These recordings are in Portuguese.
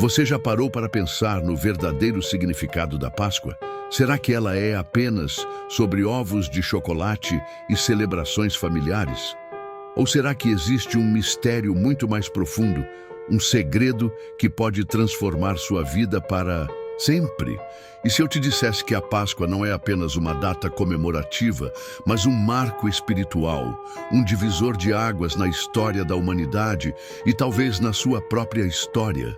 Você já parou para pensar no verdadeiro significado da Páscoa? Será que ela é apenas sobre ovos de chocolate e celebrações familiares? Ou será que existe um mistério muito mais profundo, um segredo que pode transformar sua vida para sempre? E se eu te dissesse que a Páscoa não é apenas uma data comemorativa, mas um marco espiritual, um divisor de águas na história da humanidade e talvez na sua própria história?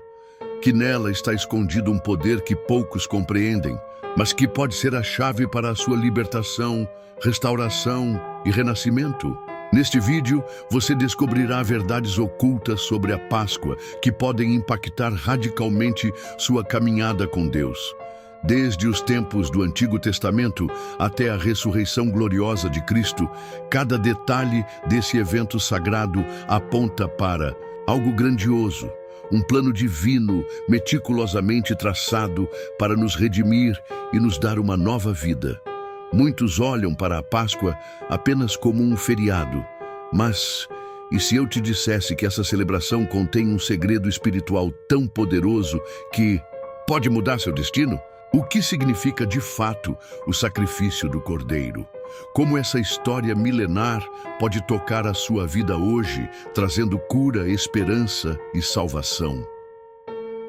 Que nela está escondido um poder que poucos compreendem, mas que pode ser a chave para a sua libertação, restauração e renascimento. Neste vídeo, você descobrirá verdades ocultas sobre a Páscoa que podem impactar radicalmente sua caminhada com Deus. Desde os tempos do Antigo Testamento até a ressurreição gloriosa de Cristo, cada detalhe desse evento sagrado aponta para algo grandioso, um plano divino meticulosamente traçado para nos redimir e nos dar uma nova vida. Muitos olham para a Páscoa apenas como um feriado, mas e se eu te dissesse que essa celebração contém um segredo espiritual tão poderoso que pode mudar seu destino? O que significa de fato o sacrifício do Cordeiro? Como essa história milenar pode tocar a sua vida hoje, trazendo cura, esperança e salvação?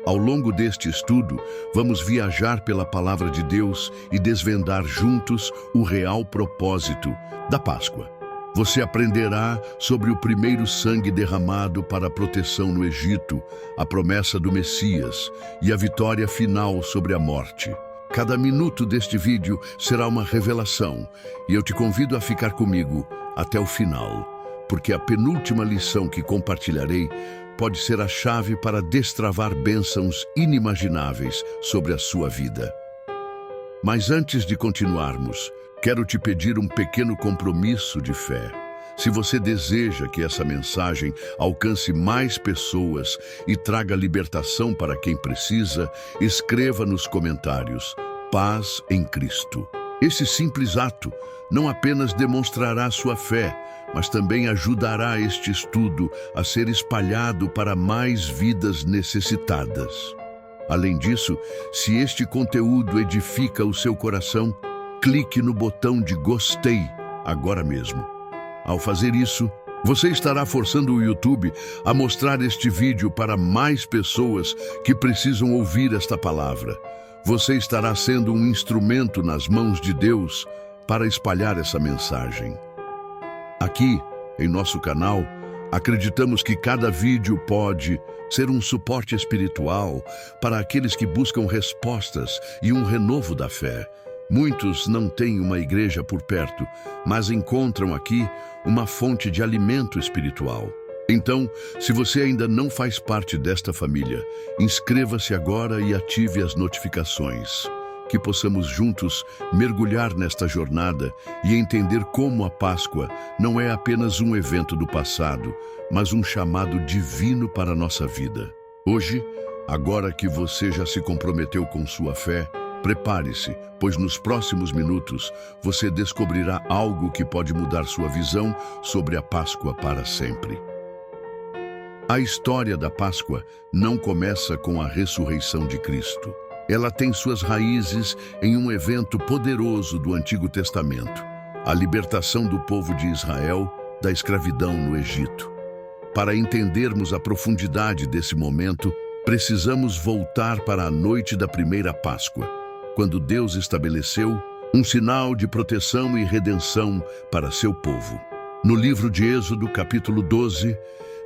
Ao longo deste estudo, vamos viajar pela Palavra de Deus e desvendar juntos o real propósito da Páscoa. Você aprenderá sobre o primeiro sangue derramado para a proteção no Egito, a promessa do Messias e a vitória final sobre a morte. Cada minuto deste vídeo será uma revelação e eu te convido a ficar comigo até o final, porque a penúltima lição que compartilharei pode ser a chave para destravar bênçãos inimagináveis sobre a sua vida. Mas antes de continuarmos, quero te pedir um pequeno compromisso de fé. Se você deseja que essa mensagem alcance mais pessoas e traga libertação para quem precisa, escreva nos comentários: Paz em Cristo. Esse simples ato não apenas demonstrará sua fé, mas também ajudará este estudo a ser espalhado para mais vidas necessitadas. Além disso, se este conteúdo edifica o seu coração, clique no botão de gostei agora mesmo. Ao fazer isso, você estará forçando o YouTube a mostrar este vídeo para mais pessoas que precisam ouvir esta palavra. Você estará sendo um instrumento nas mãos de Deus para espalhar essa mensagem. Aqui, em nosso canal, acreditamos que cada vídeo pode ser um suporte espiritual para aqueles que buscam respostas e um renovo da fé. Muitos não têm uma igreja por perto, mas encontram aqui uma fonte de alimento espiritual. Então, se você ainda não faz parte desta família, inscreva-se agora e ative as notificações. Que possamos juntos mergulhar nesta jornada e entender como a Páscoa não é apenas um evento do passado, mas um chamado divino para a nossa vida. Hoje, agora que você já se comprometeu com sua fé, prepare-se, pois nos próximos minutos você descobrirá algo que pode mudar sua visão sobre a Páscoa para sempre. A história da Páscoa não começa com a ressurreição de Cristo. Ela tem suas raízes em um evento poderoso do Antigo Testamento, a libertação do povo de Israel da escravidão no Egito. Para entendermos a profundidade desse momento, precisamos voltar para a noite da primeira Páscoa, quando Deus estabeleceu um sinal de proteção e redenção para seu povo. No livro de Êxodo, capítulo 12,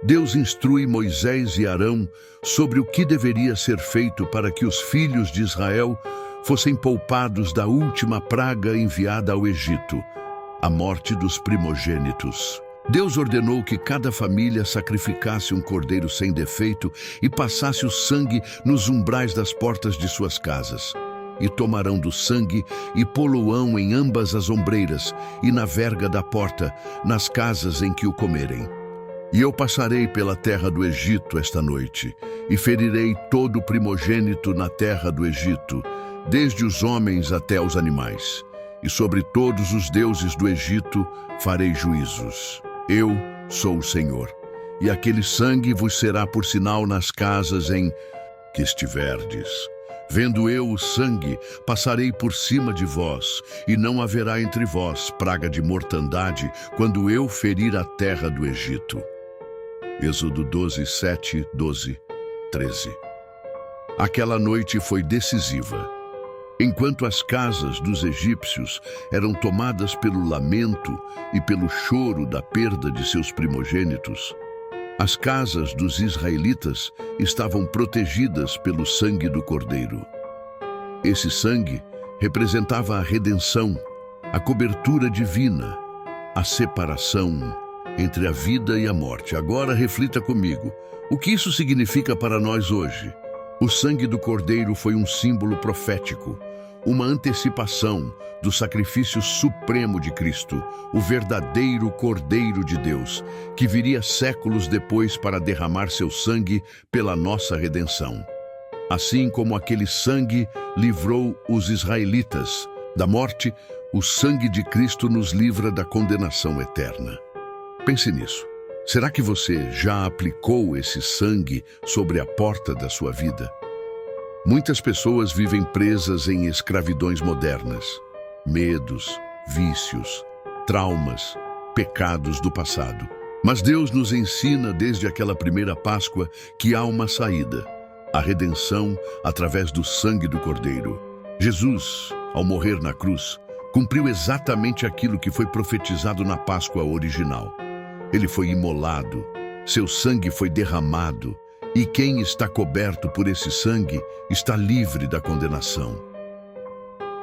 Deus instrui Moisés e Arão sobre o que deveria ser feito para que os filhos de Israel fossem poupados da última praga enviada ao Egito, a morte dos primogênitos. Deus ordenou que cada família sacrificasse um cordeiro sem defeito e passasse o sangue nos umbrais das portas de suas casas. E tomarão do sangue e pô-lo-ão em ambas as ombreiras e na verga da porta, nas casas em que o comerem. E eu passarei pela terra do Egito esta noite, e ferirei todo o primogênito na terra do Egito, desde os homens até os animais. E sobre todos os deuses do Egito farei juízos. Eu sou o Senhor. E aquele sangue vos será por sinal nas casas em que estiverdes. Vendo eu o sangue, passarei por cima de vós, e não haverá entre vós praga de mortandade, quando eu ferir a terra do Egito. Êxodo 12, 7, 12, 13. Aquela noite foi decisiva. Enquanto as casas dos egípcios eram tomadas pelo lamento e pelo choro da perda de seus primogênitos, as casas dos israelitas estavam protegidas pelo sangue do Cordeiro. Esse sangue representava a redenção, a cobertura divina, a separação entre a vida e a morte. Agora reflita comigo. O que isso significa para nós hoje? O sangue do Cordeiro foi um símbolo profético, uma antecipação do sacrifício supremo de Cristo, o verdadeiro Cordeiro de Deus, que viria séculos depois para derramar seu sangue pela nossa redenção. Assim como aquele sangue livrou os israelitas da morte, o sangue de Cristo nos livra da condenação eterna. Pense nisso. Será que você já aplicou esse sangue sobre a porta da sua vida? Muitas pessoas vivem presas em escravidões modernas, medos, vícios, traumas, pecados do passado. Mas Deus nos ensina desde aquela primeira Páscoa que há uma saída, a redenção através do sangue do Cordeiro. Jesus, ao morrer na cruz, cumpriu exatamente aquilo que foi profetizado na Páscoa original. Ele foi imolado, seu sangue foi derramado, e quem está coberto por esse sangue está livre da condenação.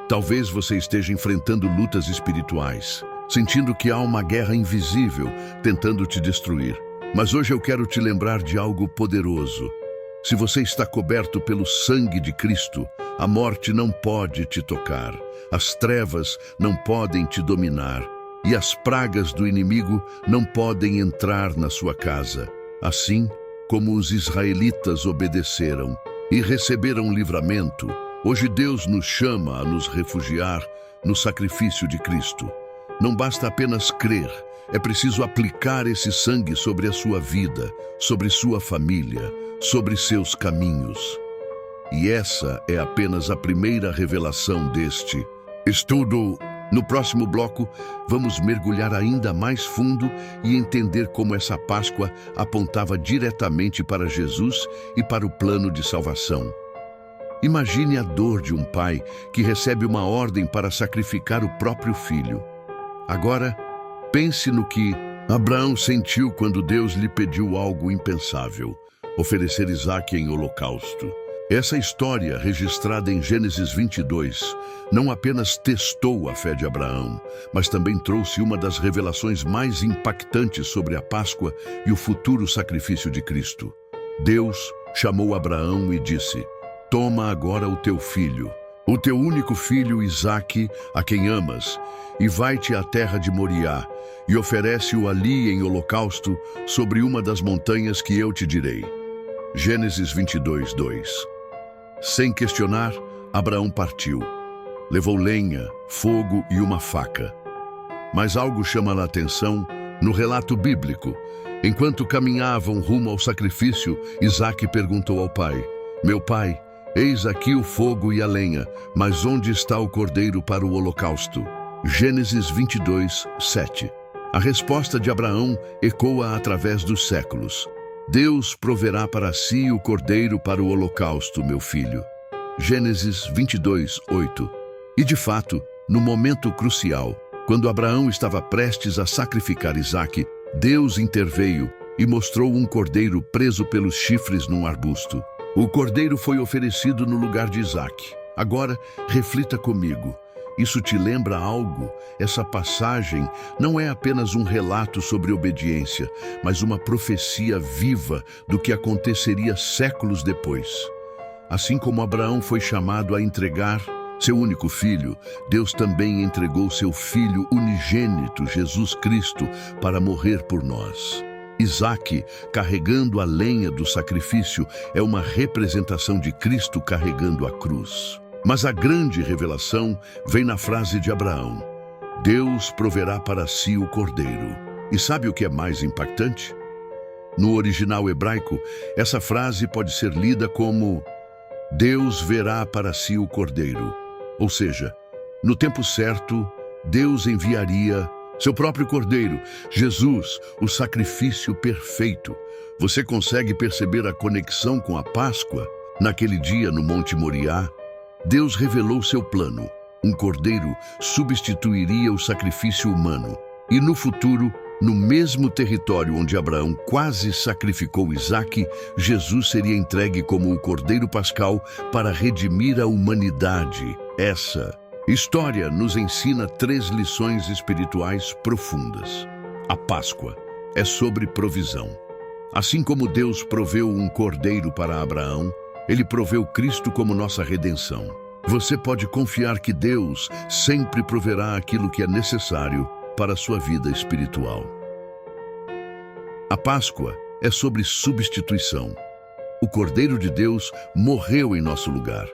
Talvez você esteja enfrentando lutas espirituais, sentindo que há uma guerra invisível tentando te destruir. Mas hoje eu quero te lembrar de algo poderoso. Se você está coberto pelo sangue de Cristo, a morte não pode te tocar, as trevas não podem te dominar, e as pragas do inimigo não podem entrar na sua casa. Assim como os israelitas obedeceram e receberam livramento, hoje Deus nos chama a nos refugiar no sacrifício de Cristo. Não basta apenas crer, é preciso aplicar esse sangue sobre a sua vida, sobre sua família, sobre seus caminhos. E essa é apenas a primeira revelação deste estudo. No próximo bloco, vamos mergulhar ainda mais fundo e entender como essa Páscoa apontava diretamente para Jesus e para o plano de salvação. Imagine a dor de um pai que recebe uma ordem para sacrificar o próprio filho. Agora, pense no que Abraão sentiu quando Deus lhe pediu algo impensável: oferecer Isaque em holocausto. Essa história, registrada em Gênesis 22, não apenas testou a fé de Abraão, mas também trouxe uma das revelações mais impactantes sobre a Páscoa e o futuro sacrifício de Cristo. Deus chamou Abraão e disse: "Toma agora o teu filho, o teu único filho Isaque, a quem amas, e vai-te à terra de Moriá, e oferece-o ali em holocausto sobre uma das montanhas que eu te direi." Gênesis 22, 2. Sem questionar, Abraão partiu. Levou lenha, fogo e uma faca. Mas algo chama a atenção no relato bíblico. Enquanto caminhavam rumo ao sacrifício, Isaque perguntou ao pai: "Meu pai, eis aqui o fogo e a lenha, mas onde está o cordeiro para o holocausto?" Gênesis 22, 7. A resposta de Abraão ecoa através dos séculos: "Deus proverá para si o cordeiro para o holocausto, meu filho." Gênesis 22, 8. E de fato, no momento crucial, quando Abraão estava prestes a sacrificar Isaque, Deus interveio e mostrou um cordeiro preso pelos chifres num arbusto. O cordeiro foi oferecido no lugar de Isaque. Agora, reflita comigo. Isso te lembra algo? Essa passagem não é apenas um relato sobre obediência, mas uma profecia viva do que aconteceria séculos depois. Assim como Abraão foi chamado a entregar seu único filho, Deus também entregou seu Filho unigênito, Jesus Cristo, para morrer por nós. Isaque, carregando a lenha do sacrifício, é uma representação de Cristo carregando a cruz. Mas a grande revelação vem na frase de Abraão: "Deus proverá para si o cordeiro." E sabe o que é mais impactante? No original hebraico, essa frase pode ser lida como: Deus verá para si o cordeiro. Ou seja, no tempo certo, Deus enviaria seu próprio cordeiro, Jesus, o sacrifício perfeito. Você consegue perceber a conexão com a Páscoa? Naquele dia, no Monte Moriá, Deus revelou seu plano. Um cordeiro substituiria o sacrifício humano. E no futuro, no mesmo território onde Abraão quase sacrificou Isaque, Jesus seria entregue como o cordeiro pascal para redimir a humanidade. Essa história nos ensina 3 lições espirituais profundas. A Páscoa é sobre provisão. Assim como Deus proveu um cordeiro para Abraão, Ele proveu Cristo como nossa redenção. Você pode confiar que Deus sempre proverá aquilo que é necessário para a sua vida espiritual. A Páscoa é sobre substituição. O Cordeiro de Deus morreu em nosso lugar.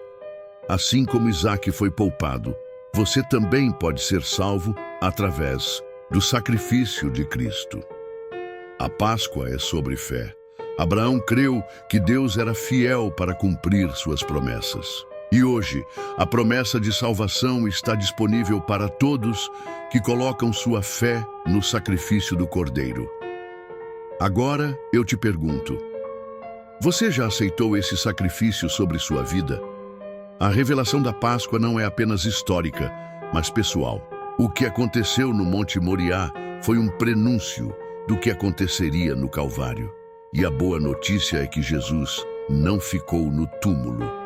Assim como Isaque foi poupado, você também pode ser salvo através do sacrifício de Cristo. A Páscoa é sobre fé. Abraão creu que Deus era fiel para cumprir suas promessas. E hoje, a promessa de salvação está disponível para todos que colocam sua fé no sacrifício do Cordeiro. Agora eu te pergunto, você já aceitou esse sacrifício sobre sua vida? A revelação da Páscoa não é apenas histórica, mas pessoal. O que aconteceu no Monte Moriá foi um prenúncio do que aconteceria no Calvário. E a boa notícia é que Jesus não ficou no túmulo.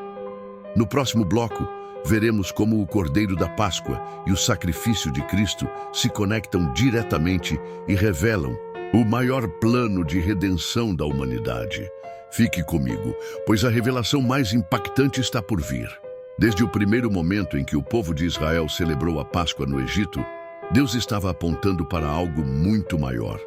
No próximo bloco, veremos como o Cordeiro da Páscoa e o sacrifício de Cristo se conectam diretamente e revelam o maior plano de redenção da humanidade. Fique comigo, pois a revelação mais impactante está por vir. Desde o primeiro momento em que o povo de Israel celebrou a Páscoa no Egito, Deus estava apontando para algo muito maior.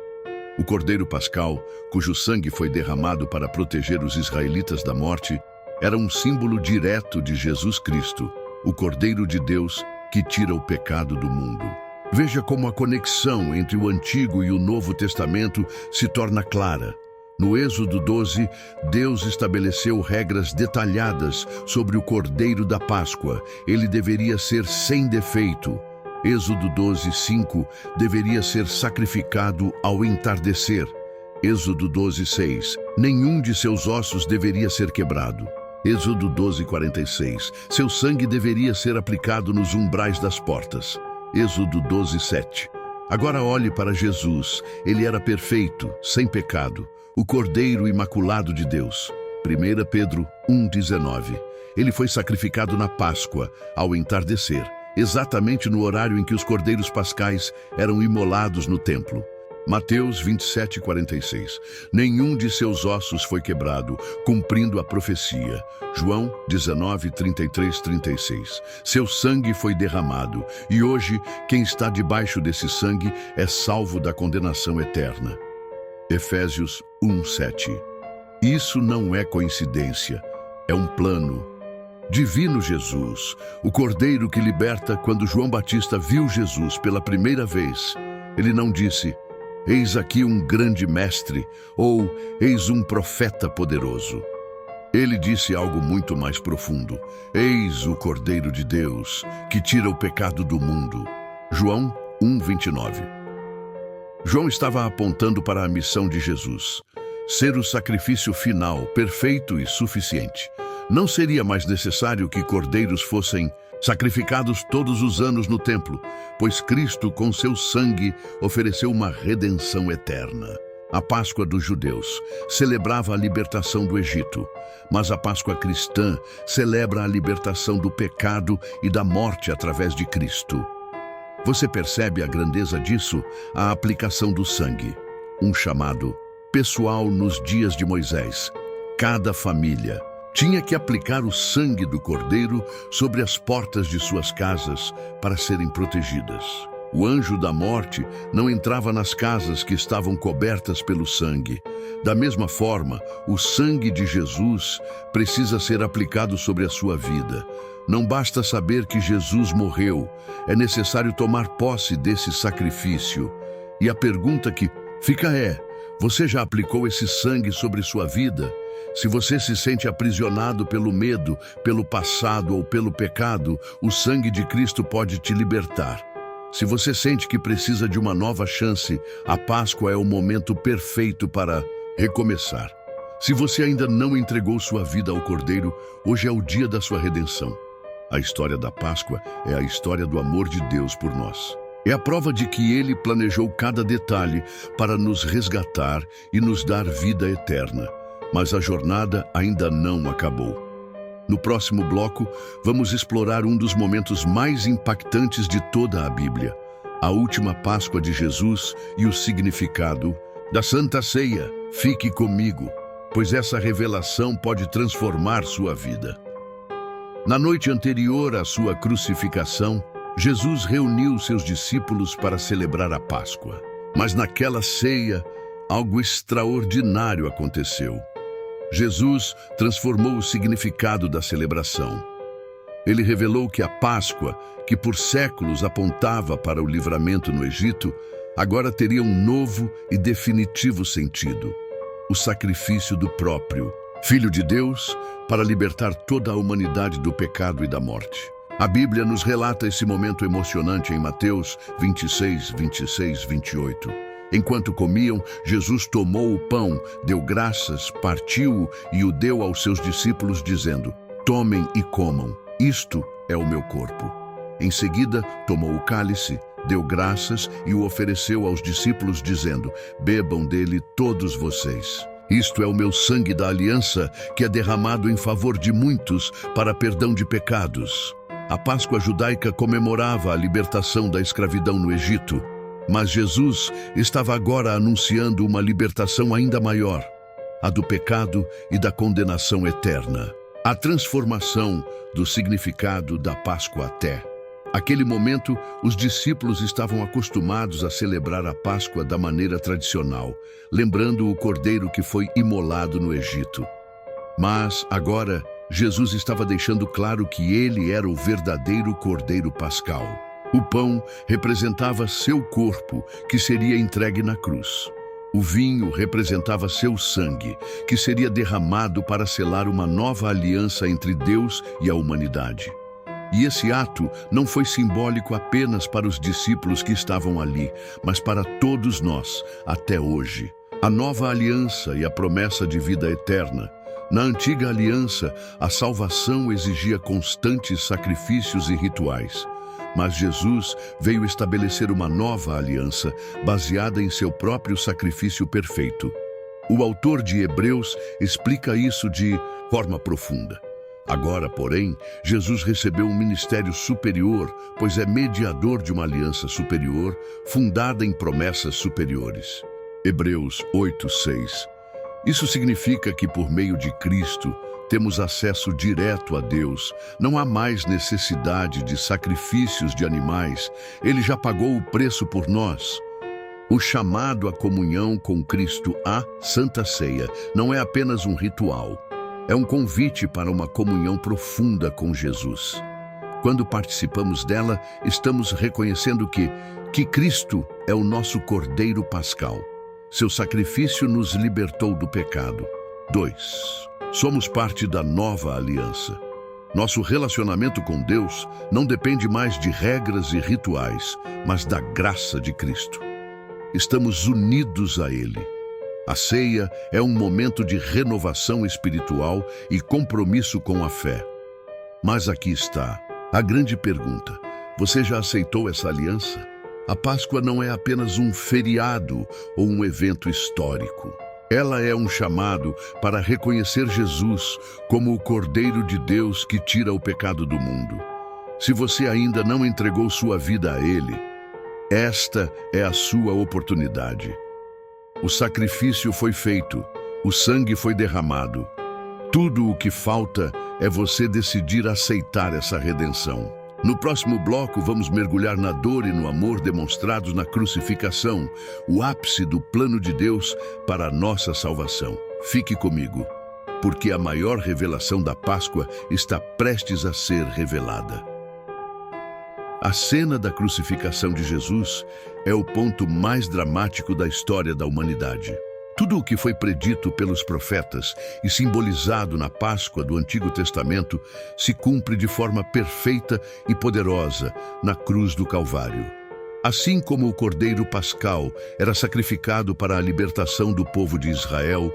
O Cordeiro Pascal, cujo sangue foi derramado para proteger os israelitas da morte, era um símbolo direto de Jesus Cristo, o Cordeiro de Deus que tira o pecado do mundo. Veja como a conexão entre o Antigo e o Novo Testamento se torna clara. No Êxodo 12, Deus estabeleceu regras detalhadas sobre o Cordeiro da Páscoa. Ele deveria ser sem defeito. Êxodo 12, 5, deveria ser sacrificado ao entardecer. Êxodo 12, 6, nenhum de seus ossos deveria ser quebrado. Êxodo 12, 46, seu sangue deveria ser aplicado nos umbrais das portas. Êxodo 12, 7. Agora olhe para Jesus. Ele era perfeito, sem pecado, o Cordeiro imaculado de Deus. 1 Pedro 1, 19. Ele foi sacrificado na Páscoa, ao entardecer, exatamente no horário em que os cordeiros pascais eram imolados no templo. Mateus 27, 46. Nenhum de seus ossos foi quebrado, cumprindo a profecia. João 19, 33, 36. Seu sangue foi derramado, e hoje quem está debaixo desse sangue é salvo da condenação eterna. Efésios 1, 7. Isso não é coincidência, é um plano. Divino Jesus, o Cordeiro que liberta. Quando João Batista viu Jesus pela primeira vez, ele não disse: "Eis aqui um grande mestre", ou "Eis um profeta poderoso". Ele disse algo muito mais profundo: "Eis o Cordeiro de Deus, que tira o pecado do mundo". João 1, 29. João estava apontando para a missão de Jesus: ser o sacrifício final, perfeito e suficiente. Não seria mais necessário que cordeiros fossem sacrificados todos os anos no templo, pois Cristo, com seu sangue, ofereceu uma redenção eterna. A Páscoa dos judeus celebrava a libertação do Egito, mas a Páscoa cristã celebra a libertação do pecado e da morte através de Cristo. Você percebe a grandeza disso? A aplicação do sangue, um chamado pessoal nos dias de Moisés. Cada família tinha que aplicar o sangue do Cordeiro sobre as portas de suas casas para serem protegidas. O anjo da morte não entrava nas casas que estavam cobertas pelo sangue. Da mesma forma, o sangue de Jesus precisa ser aplicado sobre a sua vida. Não basta saber que Jesus morreu, é necessário tomar posse desse sacrifício. E a pergunta que fica é: você já aplicou esse sangue sobre sua vida? Se você se sente aprisionado pelo medo, pelo passado ou pelo pecado, o sangue de Cristo pode te libertar. Se você sente que precisa de uma nova chance, a Páscoa é o momento perfeito para recomeçar. Se você ainda não entregou sua vida ao Cordeiro, hoje é o dia da sua redenção. A história da Páscoa é a história do amor de Deus por nós. É a prova de que Ele planejou cada detalhe para nos resgatar e nos dar vida eterna. Mas a jornada ainda não acabou. No próximo bloco, vamos explorar um dos momentos mais impactantes de toda a Bíblia, a última Páscoa de Jesus e o significado da Santa Ceia. Fique comigo, pois essa revelação pode transformar sua vida. Na noite anterior à sua crucificação, Jesus reuniu seus discípulos para celebrar a Páscoa. Mas naquela ceia, algo extraordinário aconteceu. Jesus transformou o significado da celebração. Ele revelou que a Páscoa, que por séculos apontava para o livramento no Egito, agora teria um novo e definitivo sentido: o sacrifício do próprio Filho de Deus para libertar toda a humanidade do pecado e da morte. A Bíblia nos relata esse momento emocionante em Mateus 26, 26, 28. Enquanto comiam, Jesus tomou o pão, deu graças, partiu-o e o deu aos seus discípulos, dizendo: tomem e comam, isto é o meu corpo. Em seguida, tomou o cálice, deu graças e o ofereceu aos discípulos, dizendo: bebam dele todos vocês. Isto é o meu sangue da aliança, que é derramado em favor de muitos para perdão de pecados. A Páscoa judaica comemorava a libertação da escravidão no Egito. Mas Jesus estava agora anunciando uma libertação ainda maior, a do pecado e da condenação eterna. A transformação do significado da Páscoa até aquele momento, os discípulos estavam acostumados a celebrar a Páscoa da maneira tradicional, lembrando o cordeiro que foi imolado no Egito. Mas agora, Jesus estava deixando claro que ele era o verdadeiro cordeiro pascal. O pão representava seu corpo, que seria entregue na cruz. O vinho representava seu sangue, que seria derramado para selar uma nova aliança entre Deus e a humanidade. E esse ato não foi simbólico apenas para os discípulos que estavam ali, mas para todos nós, até hoje. A nova aliança e a promessa de vida eterna. Na antiga aliança, a salvação exigia constantes sacrifícios e rituais. Mas Jesus veio estabelecer uma nova aliança, baseada em seu próprio sacrifício perfeito. O autor de Hebreus explica isso de forma profunda. Agora, porém, Jesus recebeu um ministério superior, pois é mediador de uma aliança superior, fundada em promessas superiores. Hebreus 8:6. Isso significa que, por meio de Cristo, temos acesso direto a Deus. Não há mais necessidade de sacrifícios de animais. Ele já pagou o preço por nós. O chamado à comunhão com Cristo, a Santa Ceia, não é apenas um ritual. É um convite para uma comunhão profunda com Jesus. Quando participamos dela, estamos reconhecendo que Cristo é o nosso Cordeiro Pascal. Seu sacrifício nos libertou do pecado. 2. Somos parte da nova aliança. Nosso relacionamento com Deus não depende mais de regras e rituais, mas da graça de Cristo. Estamos unidos a Ele. A ceia é um momento de renovação espiritual e compromisso com a fé. Mas aqui está a grande pergunta: você já aceitou essa aliança? A Páscoa não é apenas um feriado ou um evento histórico. Ela é um chamado para reconhecer Jesus como o Cordeiro de Deus que tira o pecado do mundo. Se você ainda não entregou sua vida a Ele, esta é a sua oportunidade. O sacrifício foi feito, o sangue foi derramado. Tudo o que falta é você decidir aceitar essa redenção. No próximo bloco, vamos mergulhar na dor e no amor demonstrados na crucificação, o ápice do plano de Deus para a nossa salvação. Fique comigo, porque a maior revelação da Páscoa está prestes a ser revelada. A cena da crucificação de Jesus é o ponto mais dramático da história da humanidade. Tudo o que foi predito pelos profetas e simbolizado na Páscoa do Antigo Testamento se cumpre de forma perfeita e poderosa na cruz do Calvário. Assim como o Cordeiro Pascal era sacrificado para a libertação do povo de Israel,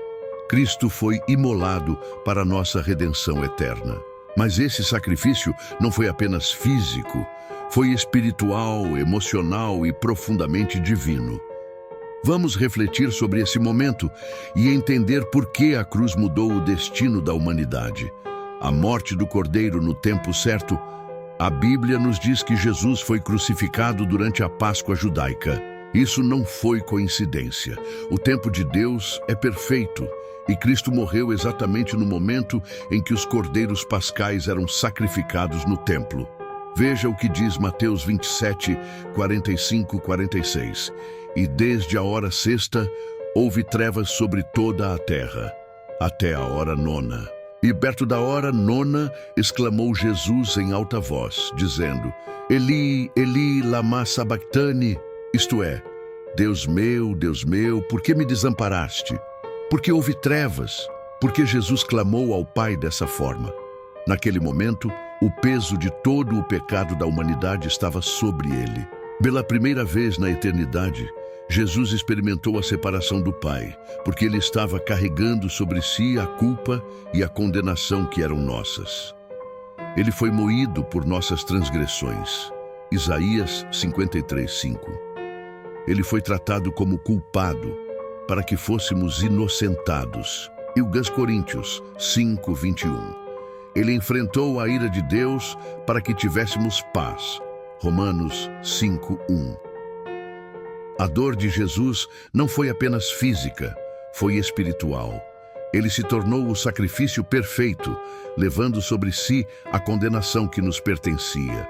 Cristo foi imolado para a nossa redenção eterna. Mas esse sacrifício não foi apenas físico, foi espiritual, emocional e profundamente divino. Vamos refletir sobre esse momento e entender por que a cruz mudou o destino da humanidade. A morte do Cordeiro no tempo certo. A Bíblia nos diz que Jesus foi crucificado durante a Páscoa judaica. Isso não foi coincidência. O tempo de Deus é perfeito e Cristo morreu exatamente no momento em que os cordeiros pascais eram sacrificados no templo. Veja o que diz Mateus 27, 45, 46. E desde a hora sexta houve trevas sobre toda a terra, até a hora nona. E perto da hora nona exclamou Jesus em alta voz, dizendo: Eli, Eli, lama sabachthani, isto é, Deus meu, por que me desamparaste? Porque houve trevas, porque Jesus clamou ao Pai dessa forma. Naquele momento, o peso de todo o pecado da humanidade estava sobre ele. Pela primeira vez na eternidade, Jesus experimentou a separação do Pai, porque ele estava carregando sobre si a culpa e a condenação que eram nossas. Ele foi moído por nossas transgressões. Isaías 53:5. Ele foi tratado como culpado, para que fôssemos inocentados. E 2 Coríntios 5:21. Ele enfrentou a ira de Deus para que tivéssemos paz. Romanos 5:1. A dor de Jesus não foi apenas física, foi espiritual. Ele se tornou o sacrifício perfeito, levando sobre si a condenação que nos pertencia.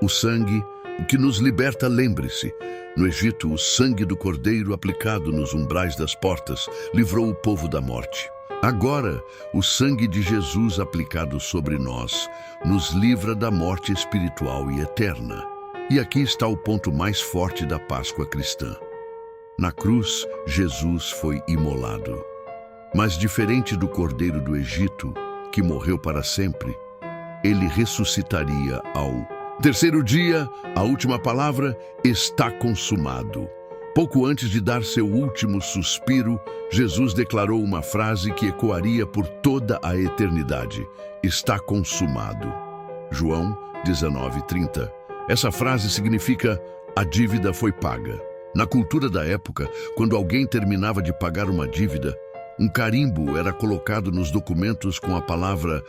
O sangue que nos liberta, lembre-se, no Egito, o sangue do cordeiro aplicado nos umbrais das portas livrou o povo da morte. Agora, o sangue de Jesus aplicado sobre nós nos livra da morte espiritual e eterna. E aqui está o ponto mais forte da Páscoa cristã. Na cruz, Jesus foi imolado. Mas diferente do cordeiro do Egito, que morreu para sempre, ele ressuscitaria ao terceiro dia. A última palavra: está consumado. Pouco antes de dar seu último suspiro, Jesus declarou uma frase que ecoaria por toda a eternidade: está consumado. João 19:30. Essa frase significa: a dívida foi paga. Na cultura da época, quando alguém terminava de pagar uma dívida, um carimbo era colocado nos documentos com a palavra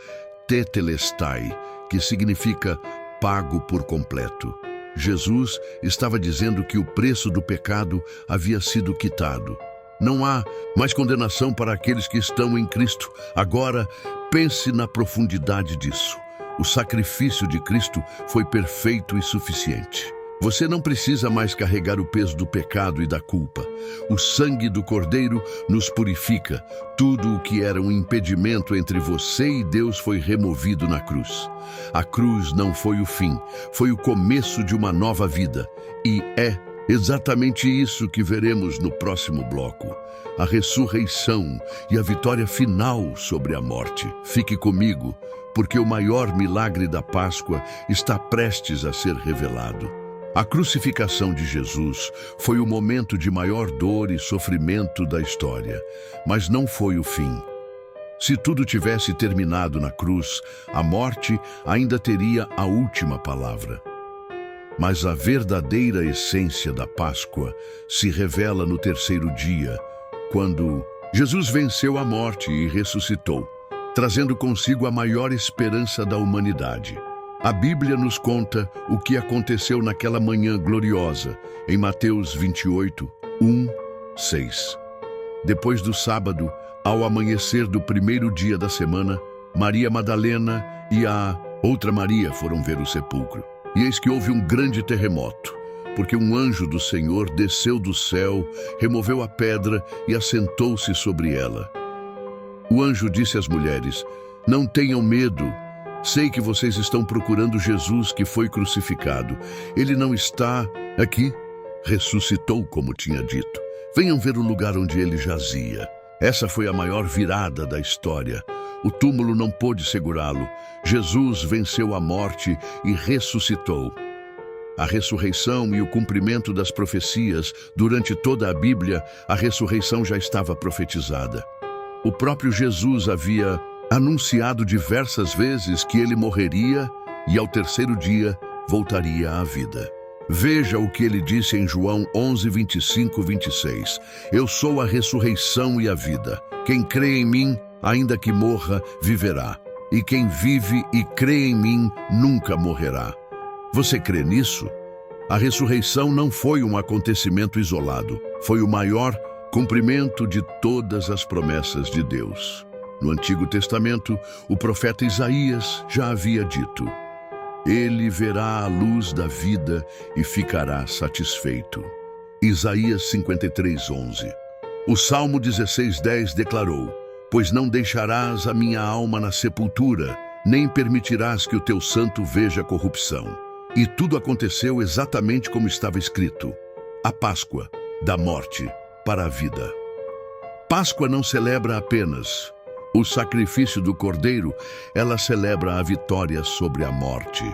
tetelestai, que significa pago por completo. Jesus estava dizendo que o preço do pecado havia sido quitado. Não há mais condenação para aqueles que estão em Cristo. Agora, pense na profundidade disso. O sacrifício de Cristo foi perfeito e suficiente. Você não precisa mais carregar o peso do pecado e da culpa. O sangue do Cordeiro nos purifica. Tudo o que era um impedimento entre você e Deus foi removido na cruz. A cruz não foi o fim, foi o começo de uma nova vida. E é exatamente isso que veremos no próximo bloco. A ressurreição e a vitória final sobre a morte. Fique comigo, porque o maior milagre da Páscoa está prestes a ser revelado. A crucificação de Jesus foi o momento de maior dor e sofrimento da história, mas não foi o fim. Se tudo tivesse terminado na cruz, a morte ainda teria a última palavra. Mas a verdadeira essência da Páscoa se revela no terceiro dia, quando Jesus venceu a morte e ressuscitou, trazendo consigo a maior esperança da humanidade. A Bíblia nos conta o que aconteceu naquela manhã gloriosa, em Mateus 28, 1, 6. Depois do sábado, ao amanhecer do primeiro dia da semana, Maria Madalena e a outra Maria foram ver o sepulcro. E eis que houve um grande terremoto, porque um anjo do Senhor desceu do céu, removeu a pedra e assentou-se sobre ela. O anjo disse às mulheres: não tenham medo. Sei que vocês estão procurando Jesus que foi crucificado. Ele não está aqui. Ressuscitou, como tinha dito. Venham ver o lugar onde ele jazia. Essa foi a maior virada da história. O túmulo não pôde segurá-lo. Jesus venceu a morte e ressuscitou. A ressurreição e o cumprimento das profecias, durante toda a Bíblia, a ressurreição já estava profetizada. O próprio Jesus havia anunciado diversas vezes que ele morreria e ao terceiro dia voltaria à vida. Veja o que ele disse em João 11, 25, 26. Eu sou a ressurreição e a vida. Quem crê em mim, ainda que morra, viverá. E quem vive e crê em mim, nunca morrerá. Você crê nisso? A ressurreição não foi um acontecimento isolado. Foi o maior cumprimento de todas as promessas de Deus. No Antigo Testamento, o profeta Isaías já havia dito: ele verá a luz da vida e ficará satisfeito. Isaías 53:11. O Salmo 16:10 declarou: pois não deixarás a minha alma na sepultura, nem permitirás que o teu santo veja corrupção. E tudo aconteceu exatamente como estava escrito. A Páscoa, da morte para a vida. Páscoa não celebra apenas o sacrifício do cordeiro, ela celebra a vitória sobre a morte.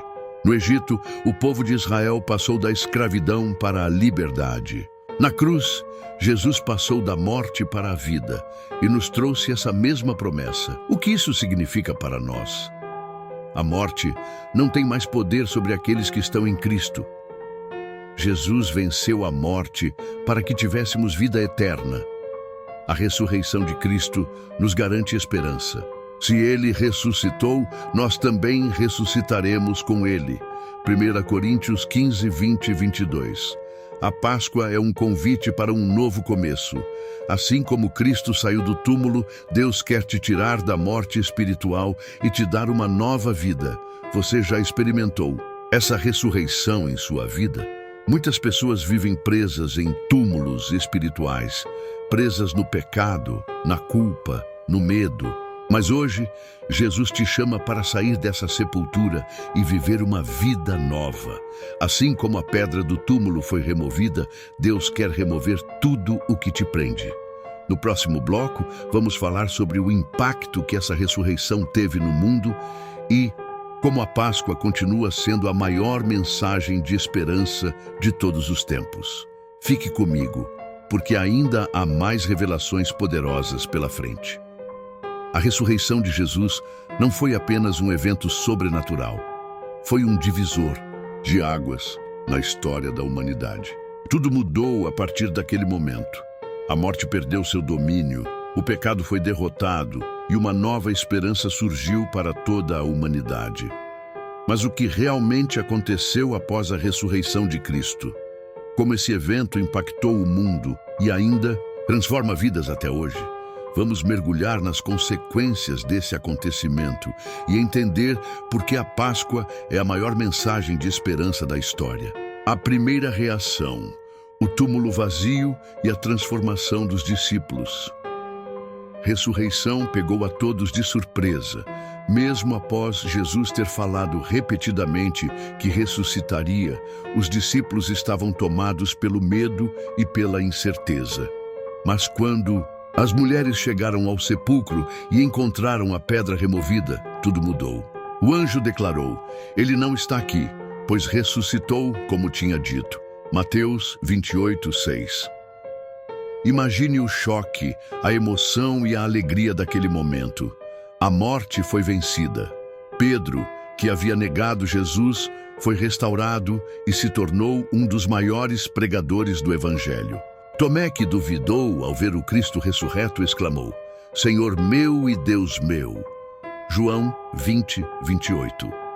No Egito, o povo de Israel passou da escravidão para a liberdade. Na cruz, Jesus passou da morte para a vida e nos trouxe essa mesma promessa. O que isso significa para nós? A morte não tem mais poder sobre aqueles que estão em Cristo. Jesus venceu a morte para que tivéssemos vida eterna. A ressurreição de Cristo nos garante esperança. Se Ele ressuscitou, nós também ressuscitaremos com Ele. 1 Coríntios 15, 20 e 22. A Páscoa é um convite para um novo começo. Assim como Cristo saiu do túmulo, Deus quer te tirar da morte espiritual e te dar uma nova vida. Você já experimentou essa ressurreição em sua vida? Muitas pessoas vivem presas em túmulos espirituais, presas no pecado, na culpa, no medo. Mas hoje, Jesus te chama para sair dessa sepultura e viver uma vida nova. Assim como a pedra do túmulo foi removida, Deus quer remover tudo o que te prende. No próximo bloco, vamos falar sobre o impacto que essa ressurreição teve no mundo e como a Páscoa continua sendo a maior mensagem de esperança de todos os tempos. Fique comigo, porque ainda há mais revelações poderosas pela frente. A ressurreição de Jesus não foi apenas um evento sobrenatural. Foi um divisor de águas na história da humanidade. Tudo mudou a partir daquele momento. A morte perdeu seu domínio, o pecado foi derrotado e uma nova esperança surgiu para toda a humanidade. Mas o que realmente aconteceu após a ressurreição de Cristo? Como esse evento impactou o mundo e ainda transforma vidas até hoje? Vamos mergulhar nas consequências desse acontecimento e entender por que a Páscoa é a maior mensagem de esperança da história. A primeira reação: o túmulo vazio e a transformação dos discípulos. Ressurreição pegou a todos de surpresa. Mesmo após Jesus ter falado repetidamente que ressuscitaria, os discípulos estavam tomados pelo medo e pela incerteza. Mas quando as mulheres chegaram ao sepulcro e encontraram a pedra removida, tudo mudou. O anjo declarou: ele não está aqui, pois ressuscitou como tinha dito. Mateus 28, 6. Imagine o choque, a emoção e a alegria daquele momento. A morte foi vencida. Pedro, que havia negado Jesus, foi restaurado e se tornou um dos maiores pregadores do Evangelho. Tomé, que duvidou ao ver o Cristo ressurreto, exclamou: Senhor meu e Deus meu. João 20, 28.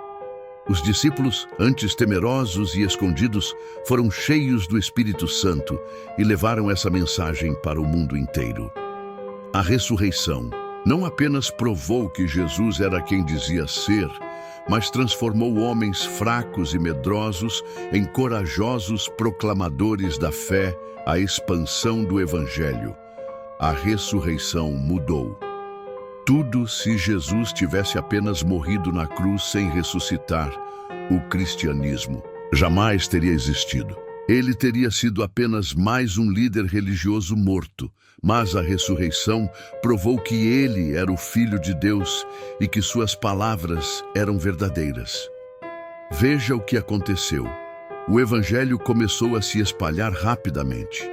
Os discípulos, antes temerosos e escondidos, foram cheios do Espírito Santo e levaram essa mensagem para o mundo inteiro. A ressurreição não apenas provou que Jesus era quem dizia ser, mas transformou homens fracos e medrosos em corajosos proclamadores da fé, a expansão do Evangelho. A ressurreição mudou tudo. Se Jesus tivesse apenas morrido na cruz sem ressuscitar, o cristianismo jamais teria existido. Ele teria sido apenas mais um líder religioso morto, mas a ressurreição provou que ele era o Filho de Deus e que suas palavras eram verdadeiras. Veja o que aconteceu. O evangelho começou a se espalhar rapidamente.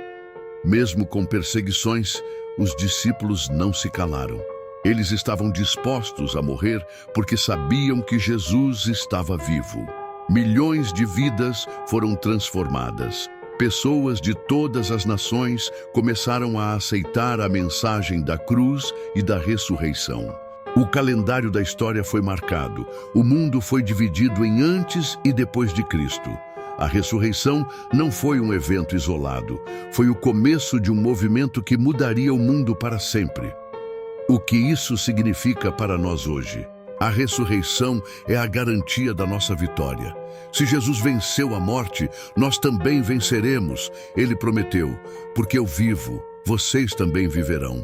Mesmo com perseguições, os discípulos não se calaram. Eles estavam dispostos a morrer porque sabiam que Jesus estava vivo. Milhões de vidas foram transformadas. Pessoas de todas as nações começaram a aceitar a mensagem da cruz e da ressurreição. O calendário da história foi marcado. O mundo foi dividido em antes e depois de Cristo. A ressurreição não foi um evento isolado. Foi o começo de um movimento que mudaria o mundo para sempre. O que isso significa para nós hoje? A ressurreição é a garantia da nossa vitória. Se Jesus venceu a morte, nós também venceremos. Ele prometeu, porque eu vivo, vocês também viverão.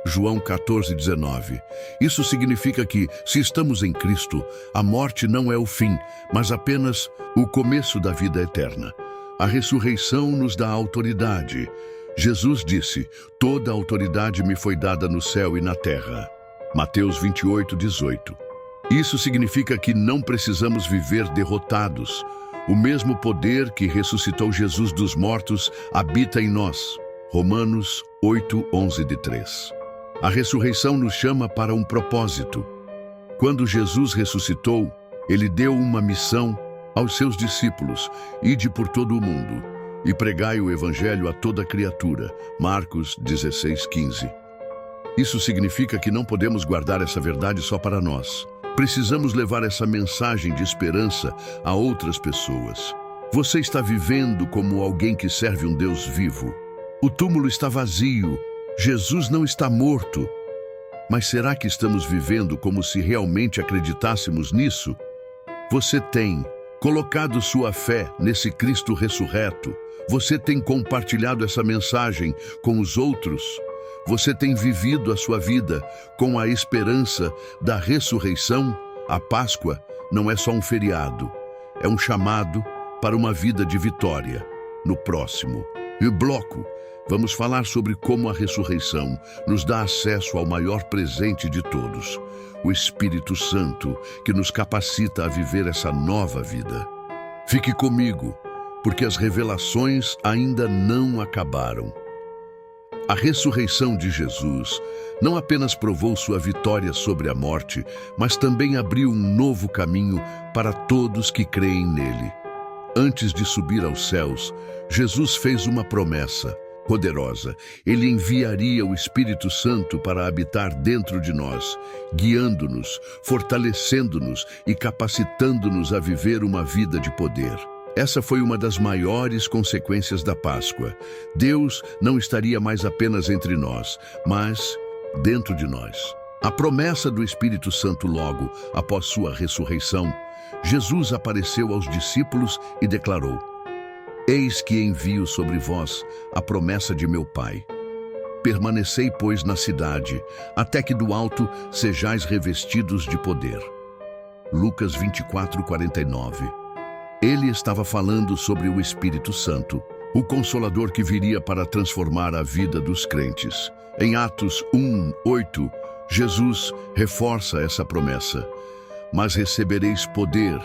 João 14:19. Isso significa que, se estamos em Cristo, a morte não é o fim, mas apenas o começo da vida eterna. A ressurreição nos dá autoridade. Jesus disse, toda a autoridade me foi dada no céu e na terra. Mateus 28:18. Isso significa que não precisamos viver derrotados. O mesmo poder que ressuscitou Jesus dos mortos habita em nós. Romanos 8:11-3. A ressurreição nos chama para um propósito. Quando Jesus ressuscitou, ele deu uma missão aos seus discípulos: ide por todo o mundo e pregai o evangelho a toda criatura. Marcos 16:15. Isso significa que não podemos guardar essa verdade só para nós. Precisamos levar essa mensagem de esperança a outras pessoas. Você está vivendo como alguém que serve um Deus vivo. O túmulo está vazio. Jesus não está morto. Mas será que estamos vivendo como se realmente acreditássemos nisso? Você tem colocado sua fé nesse Cristo ressurreto? Você tem compartilhado essa mensagem com os outros? Você tem vivido a sua vida com a esperança da ressurreição? A Páscoa não é só um feriado, é um chamado para uma vida de vitória. No próximo bloco, vamos falar sobre como a ressurreição nos dá acesso ao maior presente de todos, o Espírito Santo, que nos capacita a viver essa nova vida. Fique comigo, porque as revelações ainda não acabaram. A ressurreição de Jesus não apenas provou sua vitória sobre a morte, mas também abriu um novo caminho para todos que creem nele. Antes de subir aos céus, Jesus fez uma promessa poderosa. Ele enviaria o Espírito Santo para habitar dentro de nós, guiando-nos, fortalecendo-nos e capacitando-nos a viver uma vida de poder. Essa foi uma das maiores consequências da Páscoa. Deus não estaria mais apenas entre nós, mas dentro de nós. A promessa do Espírito Santo logo após sua ressurreição, Jesus apareceu aos discípulos e declarou: eis que envio sobre vós a promessa de meu Pai. Permanecei, pois, na cidade, até que do alto sejais revestidos de poder. Lucas 24:49. Ele estava falando sobre o Espírito Santo, o Consolador que viria para transformar a vida dos crentes. Em Atos 1:8, Jesus reforça essa promessa: mas recebereis poder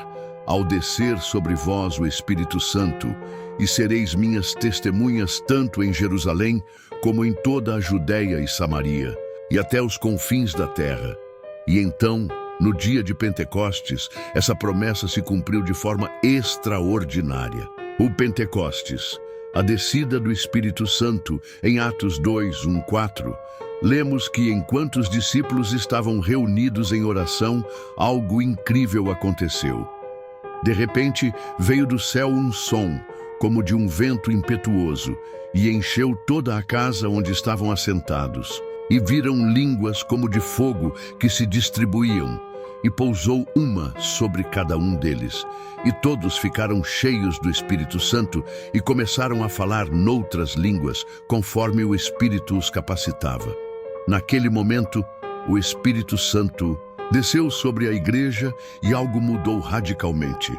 ao descer sobre vós o Espírito Santo, e sereis minhas testemunhas tanto em Jerusalém como em toda a Judéia e Samaria, e até os confins da terra. E então, no dia de Pentecostes, essa promessa se cumpriu de forma extraordinária. O Pentecostes, a descida do Espírito Santo, em Atos 2:1-4, lemos que enquanto os discípulos estavam reunidos em oração, algo incrível aconteceu. De repente, veio do céu um som, como de um vento impetuoso, e encheu toda a casa onde estavam assentados. E viram línguas como de fogo que se distribuíam, e pousou uma sobre cada um deles. E todos ficaram cheios do Espírito Santo e começaram a falar noutras línguas, conforme o Espírito os capacitava. Naquele momento, o Espírito Santo desceu sobre a igreja e algo mudou radicalmente.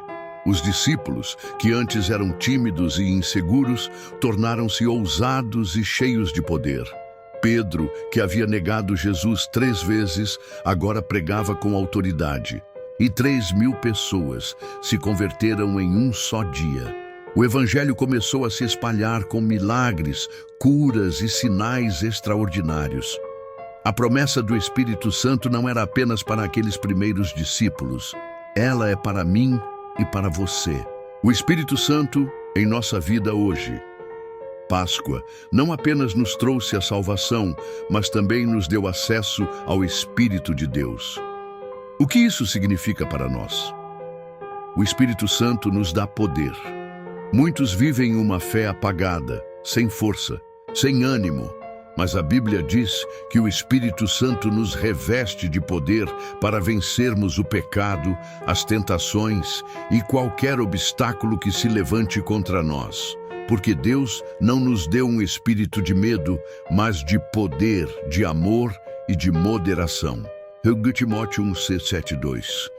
Os discípulos, que antes eram tímidos e inseguros, tornaram-se ousados e cheios de poder. Pedro, que havia negado Jesus 3 vezes, agora pregava com autoridade. E 3.000 pessoas se converteram em um só dia. O evangelho começou a se espalhar com milagres, curas e sinais extraordinários. A promessa do Espírito Santo não era apenas para aqueles primeiros discípulos. Ela é para mim e para você. O Espírito Santo em nossa vida hoje. Páscoa não apenas nos trouxe a salvação, mas também nos deu acesso ao Espírito de Deus. O que isso significa para nós? O Espírito Santo nos dá poder. Muitos vivem uma fé apagada, sem força, sem ânimo, mas a Bíblia diz que o Espírito Santo nos reveste de poder para vencermos o pecado, as tentações e qualquer obstáculo que se levante contra nós. Porque Deus não nos deu um espírito de medo, mas de poder, de amor e de moderação. 2 Timóteo 1:7-2.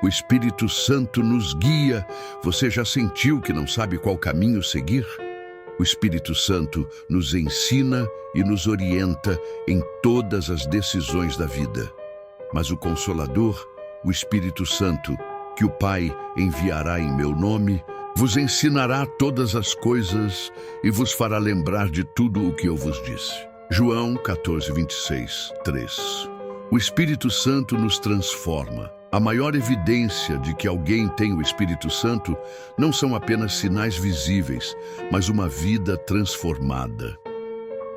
O Espírito Santo nos guia. Você já sentiu que não sabe qual caminho seguir? O Espírito Santo nos ensina e nos orienta em todas as decisões da vida. Mas o Consolador, o Espírito Santo, que o Pai enviará em meu nome, vos ensinará todas as coisas e vos fará lembrar de tudo o que eu vos disse. João 14:26-3. O Espírito Santo nos transforma. A maior evidência de que alguém tem o Espírito Santo não são apenas sinais visíveis, mas uma vida transformada.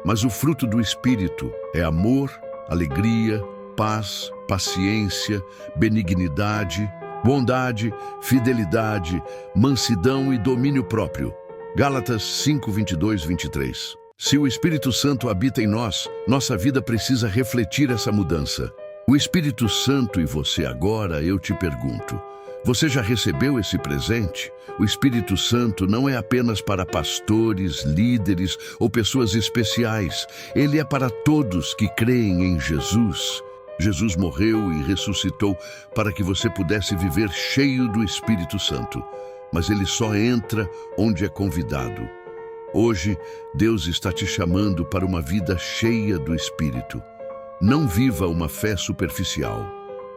Mas o fruto do Espírito é amor, alegria, paz, paciência, benignidade, bondade, fidelidade, mansidão e domínio próprio. Gálatas 5:22-23. Se o Espírito Santo habita em nós, nossa vida precisa refletir essa mudança. O Espírito Santo e você agora, eu te pergunto, você já recebeu esse presente? O Espírito Santo não é apenas para pastores, líderes ou pessoas especiais. Ele é para todos que creem em Jesus. Jesus morreu e ressuscitou para que você pudesse viver cheio do Espírito Santo. Mas ele só entra onde é convidado. Hoje, Deus está te chamando para uma vida cheia do Espírito. Não viva uma fé superficial.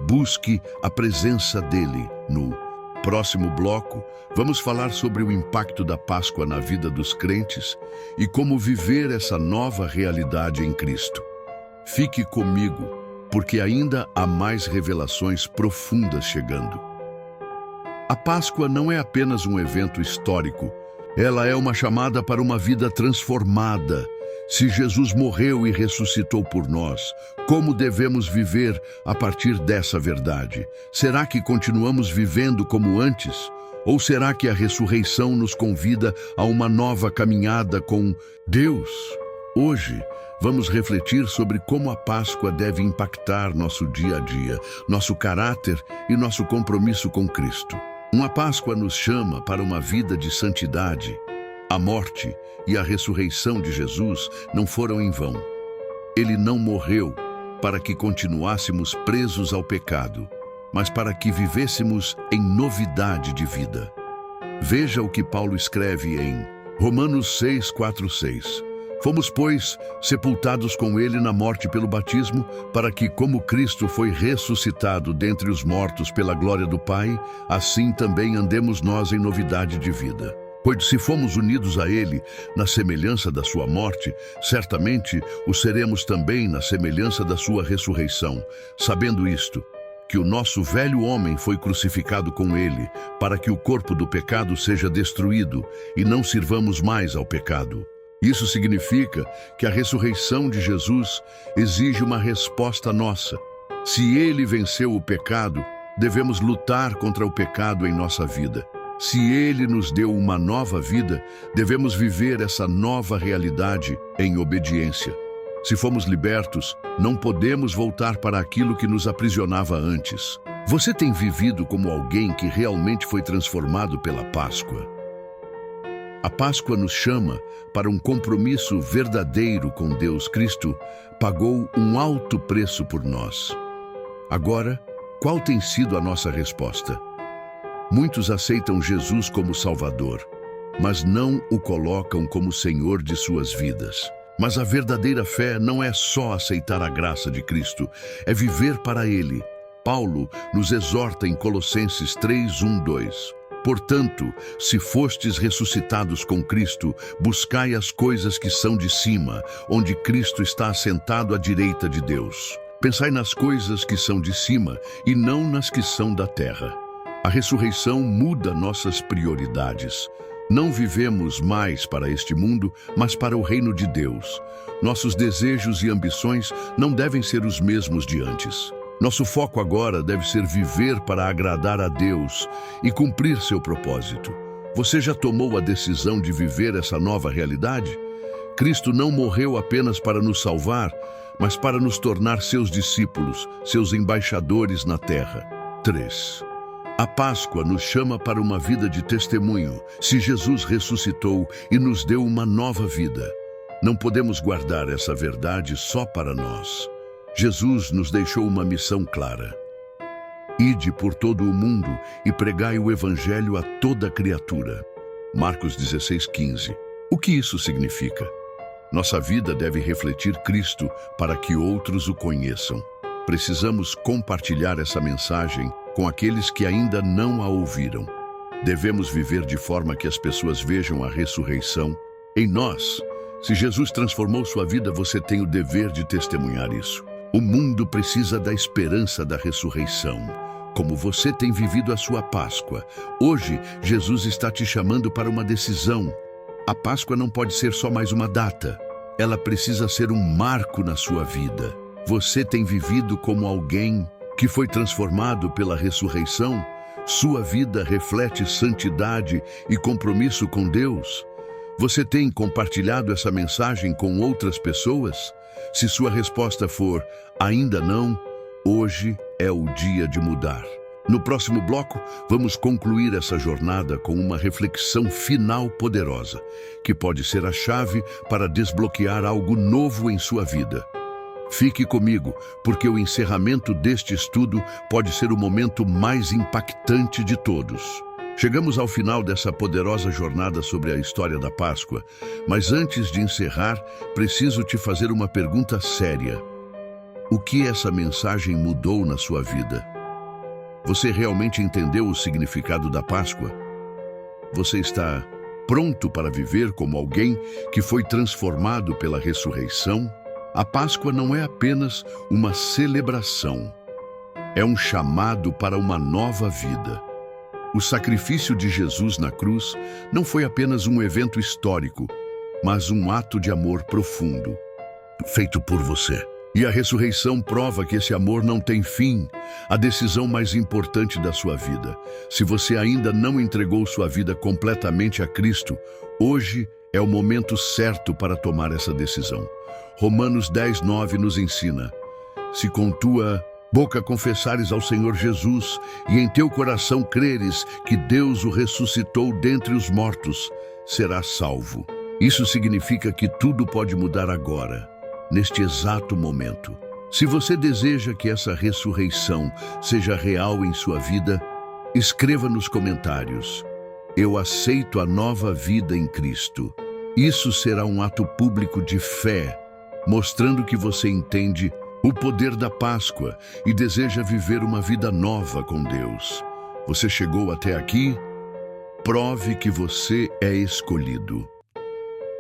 Busque a presença dele. No próximo bloco, vamos falar sobre o impacto da Páscoa na vida dos crentes e como viver essa nova realidade em Cristo. Fique comigo, porque ainda há mais revelações profundas chegando. A Páscoa não é apenas um evento histórico, ela é uma chamada para uma vida transformada. Se Jesus morreu e ressuscitou por nós, como devemos viver a partir dessa verdade? Será que continuamos vivendo como antes? Ou será que a ressurreição nos convida a uma nova caminhada com Deus? Hoje, vamos refletir sobre como a Páscoa deve impactar nosso dia a dia, nosso caráter e nosso compromisso com Cristo. Uma Páscoa nos chama para uma vida de santidade. A morte e a ressurreição de Jesus não foram em vão. Ele não morreu para que continuássemos presos ao pecado, mas para que vivêssemos em novidade de vida. Veja o que Paulo escreve em Romanos 6:4-6. Fomos, pois, sepultados com ele na morte pelo batismo, para que, como Cristo foi ressuscitado dentre os mortos pela glória do Pai, assim também andemos nós em novidade de vida. Pois se fomos unidos a ele na semelhança da sua morte, certamente o seremos também na semelhança da sua ressurreição, sabendo isto, que o nosso velho homem foi crucificado com ele, para que o corpo do pecado seja destruído e não sirvamos mais ao pecado. Isso significa que a ressurreição de Jesus exige uma resposta nossa. Se ele venceu o pecado, devemos lutar contra o pecado em nossa vida. Se ele nos deu uma nova vida, devemos viver essa nova realidade em obediência. Se fomos libertos, não podemos voltar para aquilo que nos aprisionava antes. Você tem vivido como alguém que realmente foi transformado pela Páscoa? A Páscoa nos chama para um compromisso verdadeiro com Deus. Cristo pagou um alto preço por nós. Agora, qual tem sido a nossa resposta? Muitos aceitam Jesus como Salvador, mas não o colocam como Senhor de suas vidas. Mas a verdadeira fé não é só aceitar a graça de Cristo, é viver para Ele. Paulo nos exorta em Colossenses 3:1-2. Portanto, se fostes ressuscitados com Cristo, buscai as coisas que são de cima, onde Cristo está assentado à direita de Deus. Pensai nas coisas que são de cima e não nas que são da terra. A ressurreição muda nossas prioridades. Não vivemos mais para este mundo, mas para o reino de Deus. Nossos desejos e ambições não devem ser os mesmos de antes. Nosso foco agora deve ser viver para agradar a Deus e cumprir seu propósito. Você já tomou a decisão de viver essa nova realidade? Cristo não morreu apenas para nos salvar, mas para nos tornar seus discípulos, seus embaixadores na terra. 3. A Páscoa nos chama para uma vida de testemunho. Se Jesus ressuscitou e nos deu uma nova vida, não podemos guardar essa verdade só para nós. Jesus nos deixou uma missão clara. Ide por todo o mundo e pregai o Evangelho a toda criatura. Marcos 16:15. O que isso significa? Nossa vida deve refletir Cristo para que outros o conheçam. Precisamos compartilhar essa mensagem com aqueles que ainda não a ouviram. Devemos viver de forma que as pessoas vejam a ressurreição em nós. Se Jesus transformou sua vida, você tem o dever de testemunhar isso. O mundo precisa da esperança da ressurreição. Como você tem vivido a sua Páscoa, hoje Jesus está te chamando para uma decisão. A Páscoa não pode ser só mais uma data. Ela precisa ser um marco na sua vida. Você tem vivido como alguém que foi transformado pela ressurreição? Sua vida reflete santidade e compromisso com Deus? Você tem compartilhado essa mensagem com outras pessoas? Se sua resposta for ainda não, hoje é o dia de mudar. No próximo bloco, vamos concluir essa jornada com uma reflexão final poderosa, que pode ser a chave para desbloquear algo novo em sua vida. Fique comigo, porque o encerramento deste estudo pode ser o momento mais impactante de todos. Chegamos ao final dessa poderosa jornada sobre a história da Páscoa, mas antes de encerrar, preciso te fazer uma pergunta séria. O que essa mensagem mudou na sua vida? Você realmente entendeu o significado da Páscoa? Você está pronto para viver como alguém que foi transformado pela ressurreição? A Páscoa não é apenas uma celebração, é um chamado para uma nova vida. O sacrifício de Jesus na cruz não foi apenas um evento histórico, mas um ato de amor profundo, feito por você. E a ressurreição prova que esse amor não tem fim, a decisão mais importante da sua vida. Se você ainda não entregou sua vida completamente a Cristo, hoje é o momento certo para tomar essa decisão. Romanos 10:9 nos ensina: se com tua boca confessares ao Senhor Jesus e em teu coração creres que Deus o ressuscitou dentre os mortos, serás salvo. Isso significa que tudo pode mudar agora, neste exato momento. Se você deseja que essa ressurreição seja real em sua vida, escreva nos comentários: eu aceito a nova vida em Cristo. Isso será um ato público de fé, mostrando que você entende o poder da Páscoa e deseja viver uma vida nova com Deus. Você chegou até aqui? Prove que você é escolhido.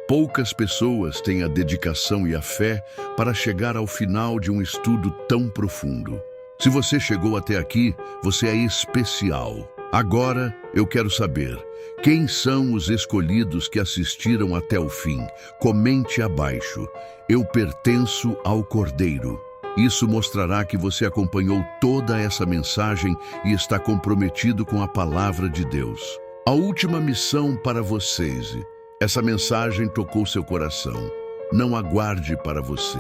Poucas pessoas têm a dedicação e a fé para chegar ao final de um estudo tão profundo. Se você chegou até aqui, você é especial. Agora eu quero saber, quem são os escolhidos que assistiram até o fim? Comente abaixo: eu pertenço ao Cordeiro. Isso mostrará que você acompanhou toda essa mensagem e está comprometido com a palavra de Deus. A última missão para vocês. Essa mensagem tocou seu coração. Não aguarde para você.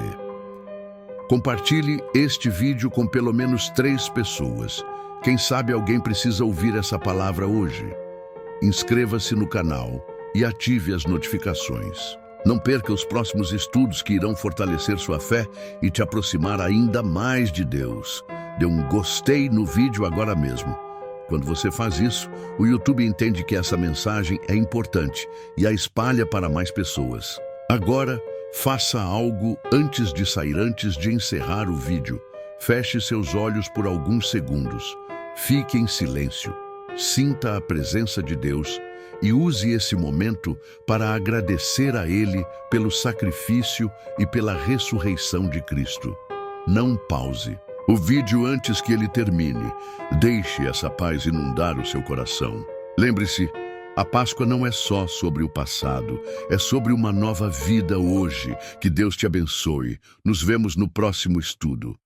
Compartilhe este vídeo com pelo menos 3 pessoas. Quem sabe alguém precisa ouvir essa palavra hoje. Inscreva-se no canal e ative as notificações. Não perca os próximos estudos que irão fortalecer sua fé e te aproximar ainda mais de Deus. Dê um gostei no vídeo agora mesmo. Quando você faz isso, o YouTube entende que essa mensagem é importante e a espalha para mais pessoas. Agora, faça algo antes de encerrar o vídeo. Feche seus olhos por alguns segundos. Fique em silêncio. Sinta a presença de Deus e use esse momento para agradecer a Ele pelo sacrifício e pela ressurreição de Cristo. Não pause o vídeo antes que ele termine. Deixe essa paz inundar o seu coração. Lembre-se, a Páscoa não é só sobre o passado, é sobre uma nova vida hoje. Que Deus te abençoe. Nos vemos no próximo estudo.